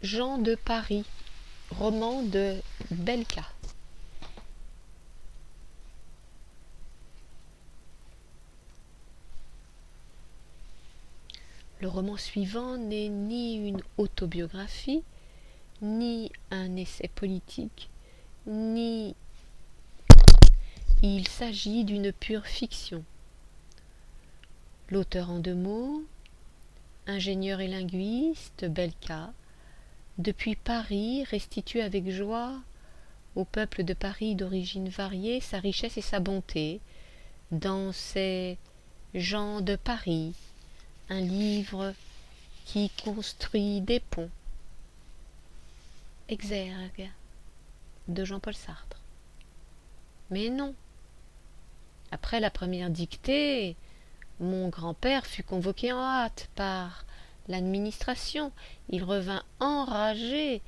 Jean de Paris, roman de Belka. Le roman suivant n'est ni une autobiographie, ni un essai politique, ni il s'agit d'une pure fiction. L'auteur en 2 mots, ingénieur et linguiste, Belka, depuis Paris, restitue avec joie au peuple de Paris d'origine variée sa richesse et sa bonté dans ses Gens de Paris, un livre qui construit des ponts. Exergue de Jean-Paul Sartre. Mais non. Après la première dictée, mon grand-père fut convoqué en hâte par l'administration. Il revint enragé,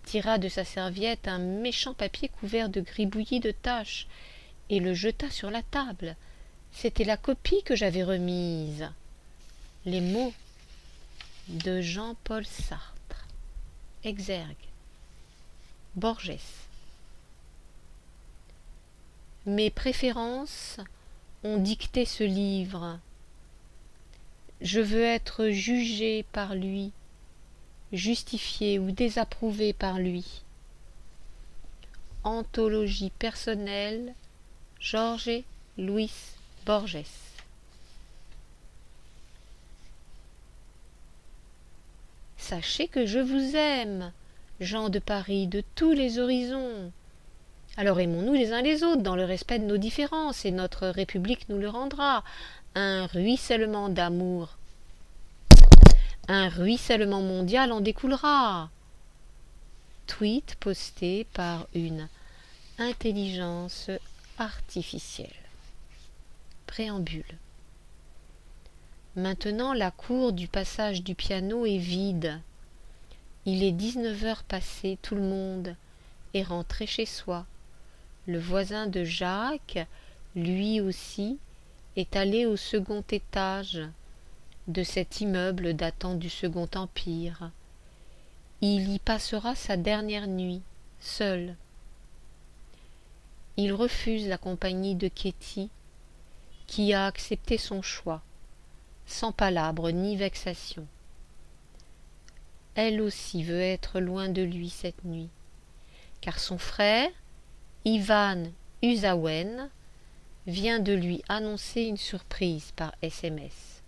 tira de sa serviette un méchant papier couvert de gribouillis de taches et le jeta sur la table. C'était la copie que j'avais remise. Les mots de Jean-Paul Sartre. Exergue. Borges. Mes préférences ont dicté ce livre. Je veux être jugé par lui, justifié ou désapprouvé par lui. Anthologie personnelle, Jorge Luis Borges. Sachez que je vous aime, gens de Paris, de tous les horizons. Alors aimons-nous les uns les autres dans le respect de nos différences, et notre République nous le rendra. Un ruissellement d'amour. Un ruissellement mondial en découlera. Tweet posté par une intelligence artificielle. Préambule. Maintenant, la cour du passage du piano est vide. Il est 19h passées, tout le monde est rentré chez soi. Le voisin de Jacques, lui aussi, est allé au 2e étage de cet immeuble datant du Second Empire. Il y passera sa dernière nuit, seul. Il refuse la compagnie de Ketty, qui a accepté son choix, sans palabre ni vexation. Elle aussi veut être loin de lui cette nuit, car son frère, Ivan Usawen, vient de lui annoncer une surprise par SMS.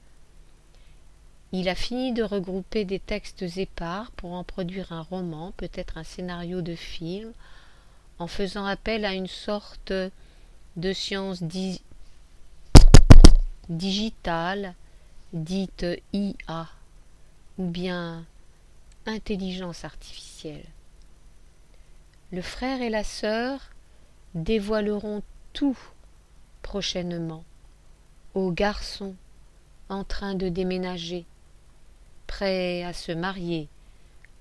Il a fini de regrouper des textes épars pour en produire un roman, peut-être un scénario de film, en faisant appel à une sorte de science digitale, dite IA, ou bien intelligence artificielle. Le frère et la sœur dévoileront tout prochainement au garçon en train de déménager, prêt à se marier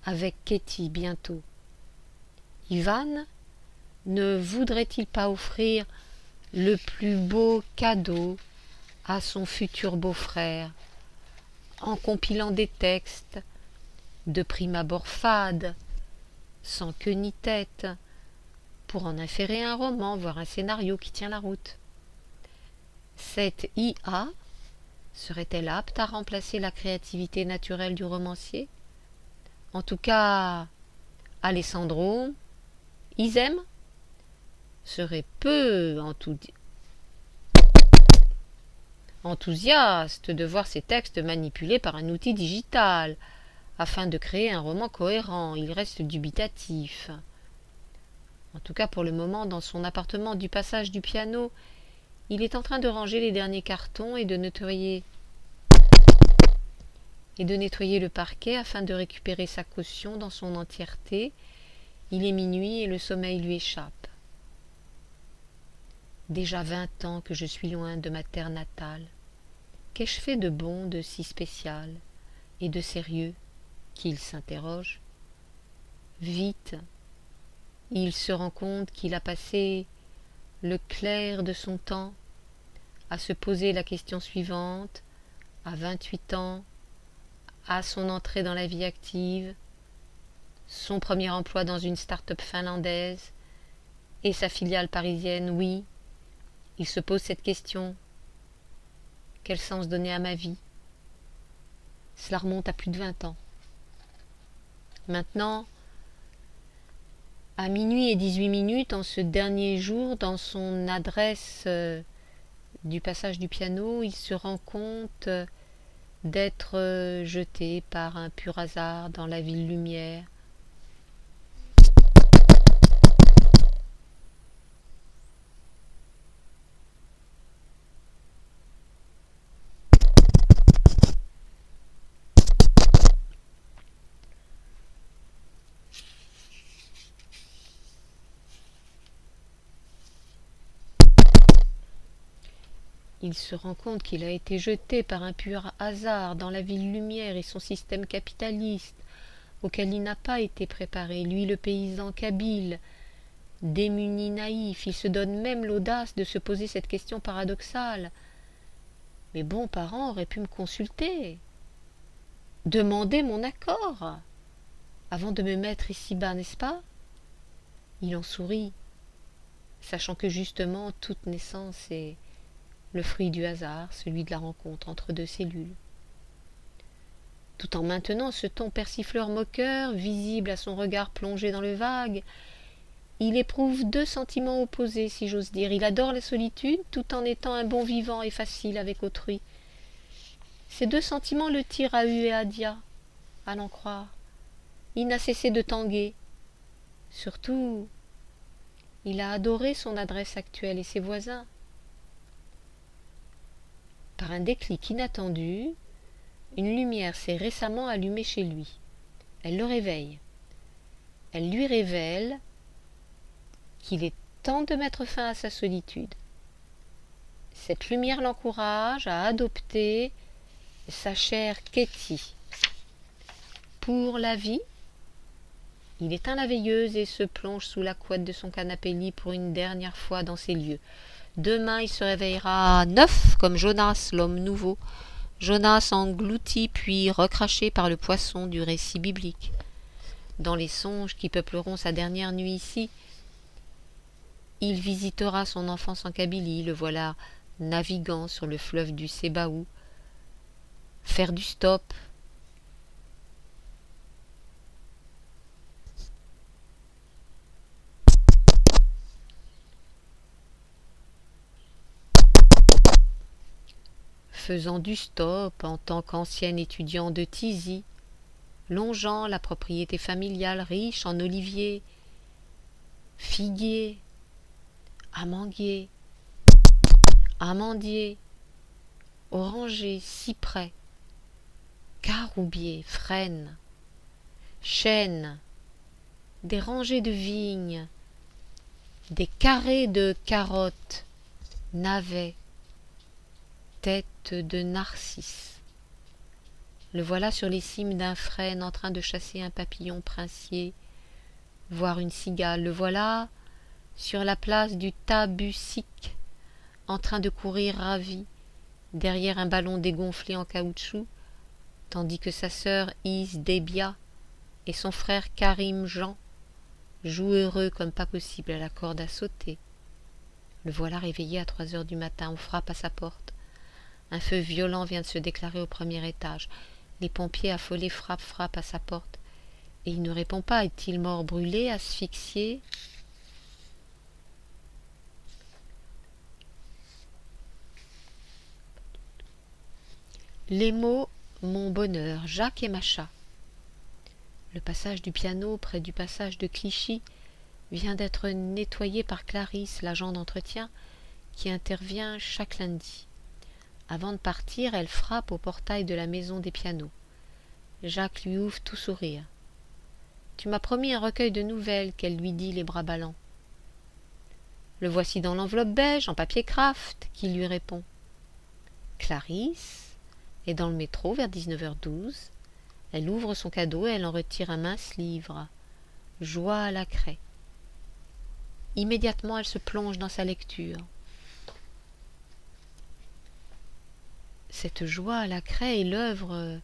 avec Ketty bientôt. Ivan ne voudrait-il pas offrir le plus beau cadeau à son futur beau-frère en compilant des textes de prime abord fades, sans queue ni tête, pour en inférer un roman, voire un scénario qui tient la route. Cette IA serait-elle apte à remplacer la créativité naturelle du romancier? En tout cas, Alessandro Isem serait peu enthousiaste de voir ses textes manipulés par un outil digital afin de créer un roman cohérent. Il reste dubitatif. En tout cas, pour le moment, dans son appartement du passage du piano, il est en train de ranger les derniers cartons et de nettoyer le parquet afin de récupérer sa caution dans son entièreté. Il est minuit et le sommeil lui échappe. Déjà 20 ans que je suis loin de ma terre natale. Qu'ai-je fait de bon, de si spécial et de sérieux qu'il s'interroge. Vite, il se rend compte qu'il a passé le clair de son temps à se poser la question suivante, à 28 ans, à son entrée dans la vie active. son premier emploi dans une start-up finlandaise et sa filiale parisienne, oui, il se pose cette question. Quel sens donner à ma vie? Cela remonte à plus de 20 ans. Maintenant, à minuit et 18 minutes, en ce dernier jour, dans son adresse du passage du piano, il se rend compte d'être jeté par un pur hasard dans la ville lumière. Il se rend compte qu'il a été jeté par un pur hasard dans la ville lumière et son système capitaliste, auquel il n'a pas été préparé, lui le paysan kabyle, démuni naïf. Il se donne même l'audace de se poser cette question paradoxale. Mes bons parents auraient pu me consulter, demander mon accord, avant de me mettre ici-bas, n'est-ce pas? Il en sourit, sachant que justement toute naissance est le fruit du hasard, celui de la rencontre entre deux cellules. Tout en maintenant ce ton persifleur moqueur, visible à son regard plongé dans le vague, il éprouve deux sentiments opposés, si j'ose dire. Il adore la solitude, tout en étant un bon vivant et facile avec autrui. Ces deux sentiments le tirent à hu et à dia, à l'en croire. Il n'a cessé de tanguer. Surtout, il a adoré son adresse actuelle et ses voisins. Par un déclic inattendu, une lumière s'est récemment allumée chez lui. Elle le réveille. Elle lui révèle qu'il est temps de mettre fin à sa solitude. Cette lumière l'encourage à adopter sa chère Katie. Pour la vie, il éteint la veilleuse et se plonge sous la couette de son canapé lit pour une dernière fois dans ces lieux. Demain, il se réveillera neuf comme Jonas, l'homme nouveau. Jonas englouti puis recraché par le poisson du récit biblique. Dans les songes qui peupleront sa dernière nuit ici, il visitera son enfance en Kabylie, le voilà naviguant sur le fleuve du Sébaou, faire du stop, faisant du stop en tant qu'ancien étudiant de Tizi, longeant la propriété familiale riche en oliviers, figuiers, amandiers, orangers, cyprès, caroubiers, frênes, chênes, des rangées de vignes, des carrés de carottes, navets, têtes de narcisses. Le voilà sur les cimes d'un frêne en train de chasser un papillon princier, voire une cigale. Le voilà sur la place du Tabusic, en train de courir ravi, derrière un ballon dégonflé en caoutchouc, tandis que sa sœur Is Debia et son frère Karim Jean jouent heureux comme pas possible à la corde à sauter. Le voilà réveillé à 3 heures du matin, on frappe à sa porte. Un feu violent vient de se déclarer au premier étage. Les pompiers affolés frappent à sa porte. Et il ne répond pas. Est-il mort brûlé, asphyxié? Les mots Mon bonheur, Jacques et Macha. Le passage du piano près du passage de Clichy vient d'être nettoyé par Clarisse, l'agent d'entretien, qui intervient chaque lundi. Avant de partir, elle frappe au portail de la maison des pianos. Jacques lui ouvre tout sourire. « Tu m'as promis un recueil de nouvelles, » qu'elle lui dit les bras ballants. « Le voici dans l'enveloppe beige, en papier craft, » qui lui répond. Clarisse est dans le métro vers 19h12. Elle ouvre son cadeau et elle en retire un mince livre. Joie à la craie. Immédiatement, elle se plonge dans sa lecture. Cette joie à la craie est l'œuvre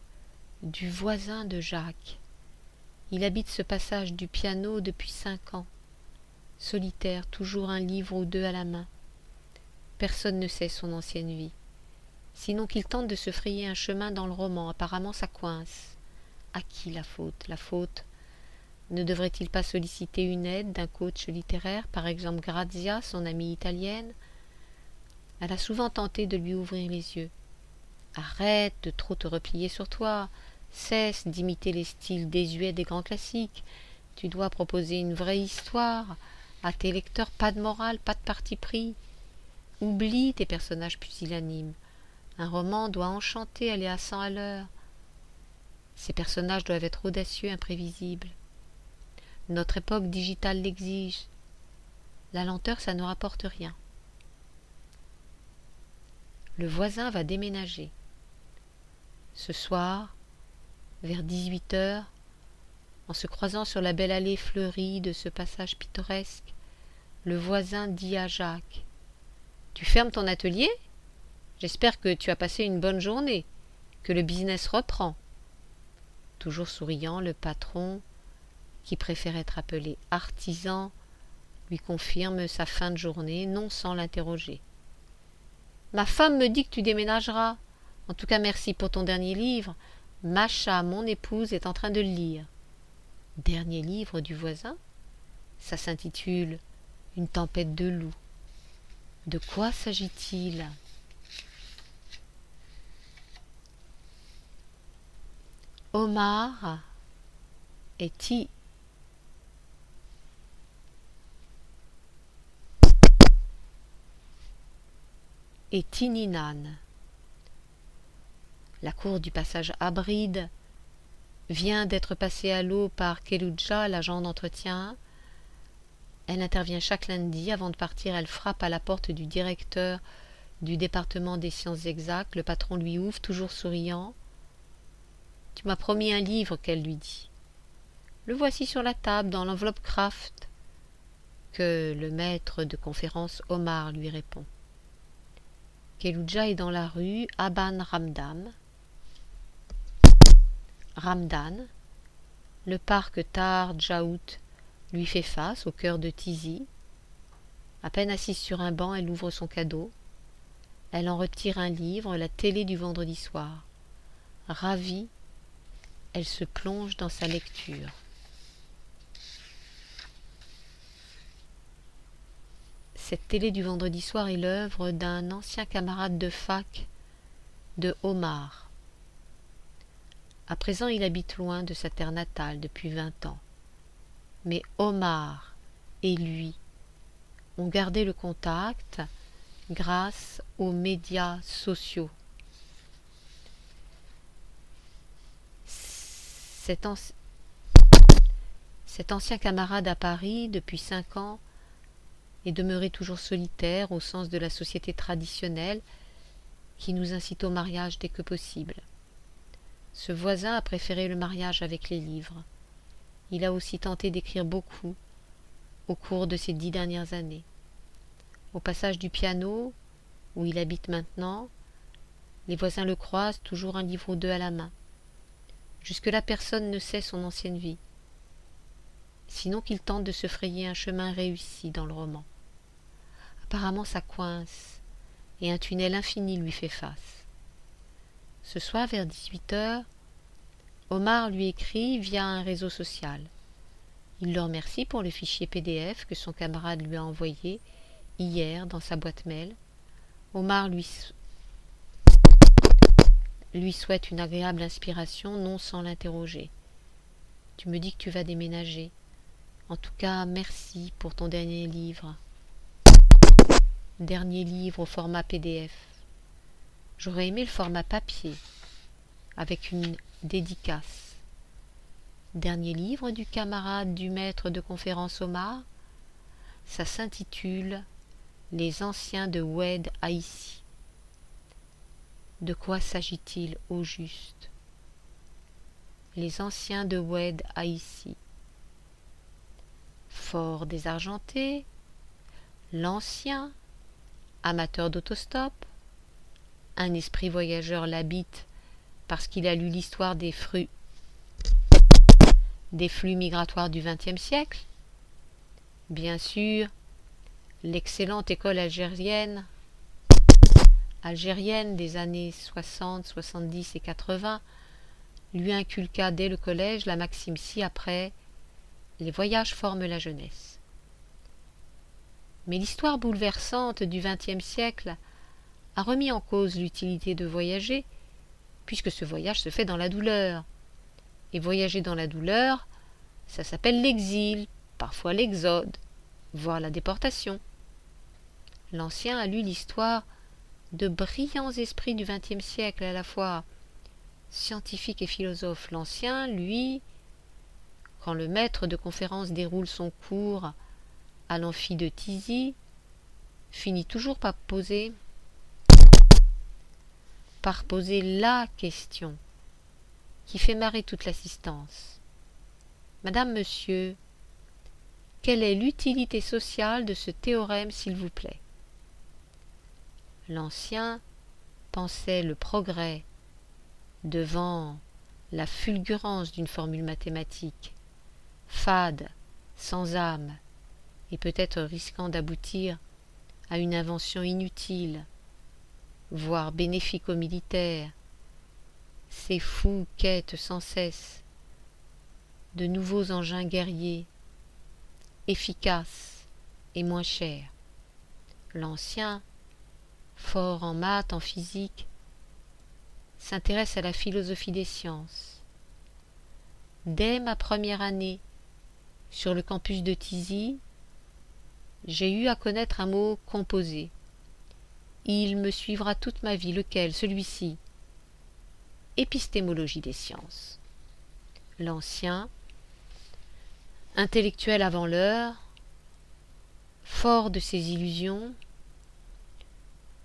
du voisin de Jacques. Il habite ce passage du piano depuis 5 ans. Solitaire, toujours un livre ou deux à la main. Personne ne sait son ancienne vie. Sinon qu'il tente de se frayer un chemin dans le roman, apparemment ça coince. À qui la faute? La faute? Ne devrait-il pas solliciter une aide d'un coach littéraire, par exemple Grazia, son amie italienne? Elle a souvent tenté de lui ouvrir les yeux. Arrête de trop te replier sur toi, cesse d'imiter les styles désuets des grands classiques. Tu dois proposer une vraie histoire. À tes lecteurs, pas de morale, pas de parti pris. Oublie tes personnages pusillanimes. Un roman doit enchanter, aller à 100 à l'heure. Ces personnages doivent être audacieux, imprévisibles. Notre époque digitale l'exige. La lenteur, ça ne rapporte rien. Le voisin va déménager. Ce soir, vers 18h, en se croisant sur la belle allée fleurie de ce passage pittoresque, le voisin dit à Jacques: « Tu fermes ton atelier ? J'espère que tu as passé une bonne journée, que le business reprend. » Toujours souriant, le patron, qui préfère être appelé artisan, lui confirme sa fin de journée, non sans l'interroger. « Ma femme me dit que tu déménageras. En tout cas, merci pour ton dernier livre. Macha, mon épouse, est en train de le lire. » Dernier livre du voisin? Ça s'intitule « Une tempête de loups ». De quoi s'agit-il? Omar et Tininan. La cour du passage Abride vient d'être passée à l'eau par Keloudja, l'agent d'entretien. Elle intervient chaque lundi. Avant de partir, elle frappe à la porte du directeur du département des sciences exactes. Le patron lui ouvre, toujours souriant. « Tu m'as promis un livre, » qu'elle lui dit. « Le voici sur la table, dans l'enveloppe Kraft. » Que le maître de conférence Omar lui répond. Keloudja est dans la rue Aban Ramdan. Le parc Tar Djaout lui fait face, au cœur de Tizi. À peine assise sur un banc, elle ouvre son cadeau. Elle en retire un livre, la télé du vendredi soir. Ravie, elle se plonge dans sa lecture. Cette télé du vendredi soir est l'œuvre d'un ancien camarade de fac de Omar. À présent, il habite loin de sa terre natale depuis 20 ans. Mais Omar et lui ont gardé le contact grâce aux médias sociaux. Cet ancien camarade à Paris, depuis 5 ans, est demeuré toujours solitaire au sens de la société traditionnelle qui nous incite au mariage dès que possible. Ce voisin a préféré le mariage avec les livres. Il a aussi tenté d'écrire beaucoup au cours de ces 10 dernières années. Au passage du piano, où il habite maintenant, les voisins le croisent, toujours un livre ou deux à la main. Jusque-là, personne ne sait son ancienne vie, sinon qu'il tente de se frayer un chemin réussi dans le roman. Apparemment, ça coince, et un tunnel infini lui fait face. Ce soir, vers 18h, Omar lui écrit via un réseau social. Il le remercie pour le fichier PDF que son camarade lui a envoyé hier dans sa boîte mail. Omar lui souhaite une agréable inspiration, non sans l'interroger. « Tu me dis que tu vas déménager. En tout cas, merci pour ton dernier livre. » Dernier livre au format PDF. J'aurais aimé le format papier, avec une dédicace. Dernier livre du camarade du maître de conférence Omar. Ça s'intitule « Les anciens de Oued Haïti ». De quoi s'agit-il au juste? Les anciens de Oued Haïti. Fort désargenté, l'ancien, amateur d'autostop, un esprit voyageur l'habite parce qu'il a lu l'histoire des flux migratoires du XXe siècle. Bien sûr, l'excellente école algérienne des années 60, 70 et 80 lui inculqua dès le collège la maxime ci-après: les voyages forment la jeunesse. Mais l'histoire bouleversante du XXe siècle a remis en cause l'utilité de voyager, puisque ce voyage se fait dans la douleur. Et voyager dans la douleur, ça s'appelle l'exil, parfois l'exode, voire la déportation. L'Ancien a lu l'histoire de brillants esprits du XXe siècle, à la fois scientifiques et philosophes. L'Ancien, lui, quand le maître de conférence déroule son cours à l'amphi de Tizi, finit toujours par poser la question qui fait marrer toute l'assistance. Madame, monsieur, quelle est l'utilité sociale de ce théorème, s'il vous plaît? L'Ancien pensait le progrès devant la fulgurance d'une formule mathématique, fade, sans âme, et peut-être risquant d'aboutir à une invention inutile, voire bénéfique aux militaires. Ces fous quêtent sans cesse de nouveaux engins guerriers, efficaces et moins chers. L'Ancien, fort en maths, en physique, s'intéresse à la philosophie des sciences. Dès ma première année, sur le campus de Tizi, j'ai eu à connaître un mot composé. Il me suivra toute ma vie. Lequel? Celui-ci. Épistémologie des sciences. L'Ancien, intellectuel avant l'heure, fort de ses illusions,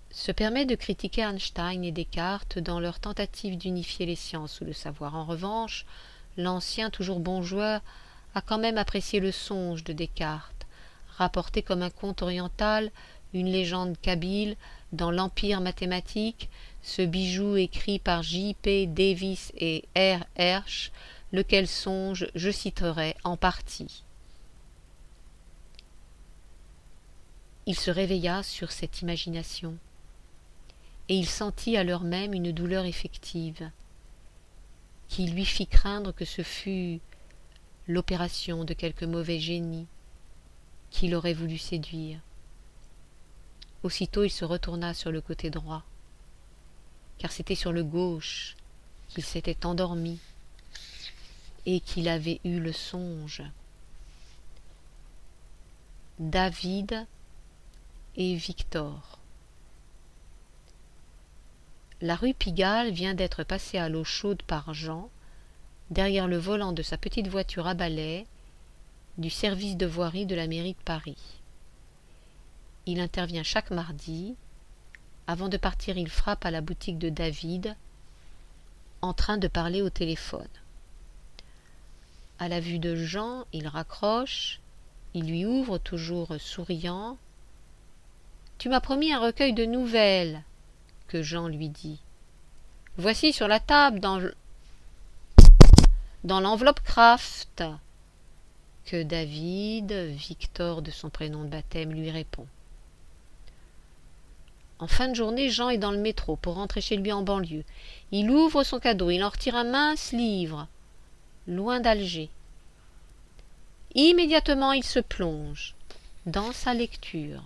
se permet de critiquer Einstein et Descartes dans leur tentative d'unifier les sciences ou le savoir. En revanche, l'Ancien, toujours bon joueur, a quand même apprécié le songe de Descartes, rapporté comme un conte oriental, une légende kabyle dans l'Empire mathématique, ce bijou écrit par J. P. Davis et R. Hersch, lequel songe je citerai en partie. Il se réveilla sur cette imagination, et il sentit à l'heure même une douleur effective, qui lui fit craindre que ce fût l'opération de quelque mauvais génie qu'il aurait voulu séduire. Aussitôt il se retourna sur le côté droit, car c'était sur le gauche qu'il s'était endormi et qu'il avait eu le songe. David et Victor. La rue Pigalle vient d'être passée à l'eau chaude par Jean, derrière le volant de sa petite voiture à balai du service de voirie de la mairie de Paris. Il intervient chaque mardi. Avant de partir, il frappe à la boutique de David, en train de parler au téléphone. À la vue de Jean, il raccroche, il lui ouvre, toujours souriant. « Tu m'as promis un recueil de nouvelles, » que Jean lui dit. « Voici sur la table, dans l'enveloppe Kraft, » que David, Victor de son prénom de baptême, lui répond. En fin de journée, Jean est dans le métro pour rentrer chez lui en banlieue. Il ouvre son cadeau, il en retire un mince livre, Loin d'Alger. Immédiatement, il se plonge dans sa lecture.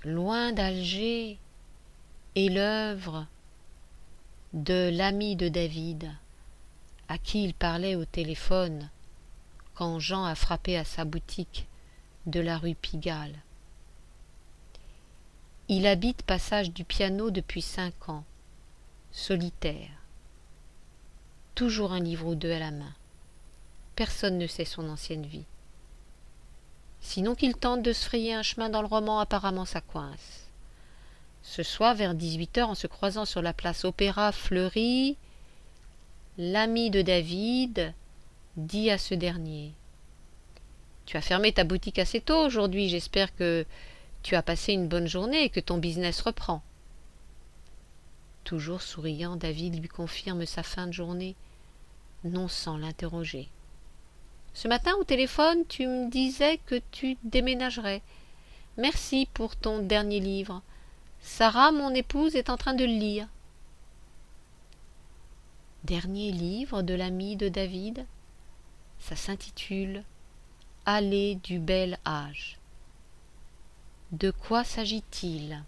Loin d'Alger est l'œuvre de l'ami de David, à qui il parlait au téléphone quand Jean a frappé à sa boutique de la rue Pigalle. Il habite passage du Piano depuis 5 ans, solitaire. Toujours un livre ou deux à la main. Personne ne sait son ancienne vie. Sinon qu'il tente de se frayer un chemin dans le roman, apparemment ça coince. Ce soir, vers 18h, en se croisant sur la place Opéra fleurie, l'ami de David dit à ce dernier: « Tu as fermé ta boutique assez tôt aujourd'hui, j'espère que tu as passé une bonne journée et que ton business reprend. » Toujours souriant, David lui confirme sa fin de journée, non sans l'interroger. Ce matin au téléphone, tu me disais que tu déménagerais. Merci pour ton dernier livre. Sarah, mon épouse, est en train de le lire. Dernier livre de l'ami de David. Ça s'intitule Allée du bel âge. De quoi s'agit-il ?